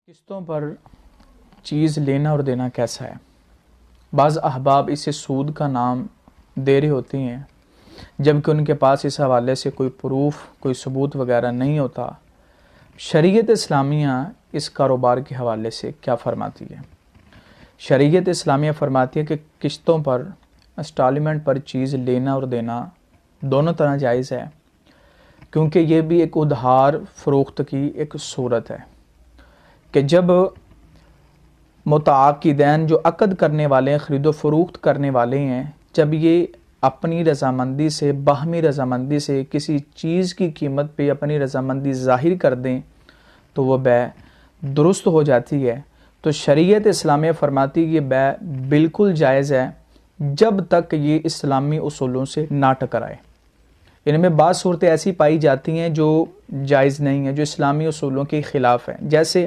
قسطوں پر چیز لینا اور دینا کیسا ہے؟ بعض احباب اسے سود کا نام دے رہے ہوتے ہیں جبکہ ان کے پاس اس حوالے سے کوئی پروف کوئی ثبوت وغیرہ نہیں ہوتا۔ شریعت اسلامیہ اس کاروبار کے حوالے سے کیا فرماتی ہے؟ شریعت اسلامیہ فرماتی ہے کہ قسطوں پر انسٹالمنٹ پر چیز لینا اور دینا دونوں طرح جائز ہے، کیونکہ یہ بھی ایک ادھار فروخت کی ایک صورت ہے کہ جب متعاقدین جو عقد کرنے والے ہیں، خرید و فروخت کرنے والے ہیں، جب یہ اپنی رضامندی سے باہمی رضامندی سے کسی چیز کی قیمت پہ اپنی رضامندی ظاہر کر دیں تو وہ بیع درست ہو جاتی ہے۔ تو شریعت اسلامیہ فرماتی ہے کہ یہ بیع بالکل جائز ہے جب تک یہ اسلامی اصولوں سے نہ ٹکرائے۔ ان میں بعض صورتیں ایسی پائی جاتی ہیں جو جائز نہیں ہیں، جو اسلامی اصولوں کے خلاف ہیں، جیسے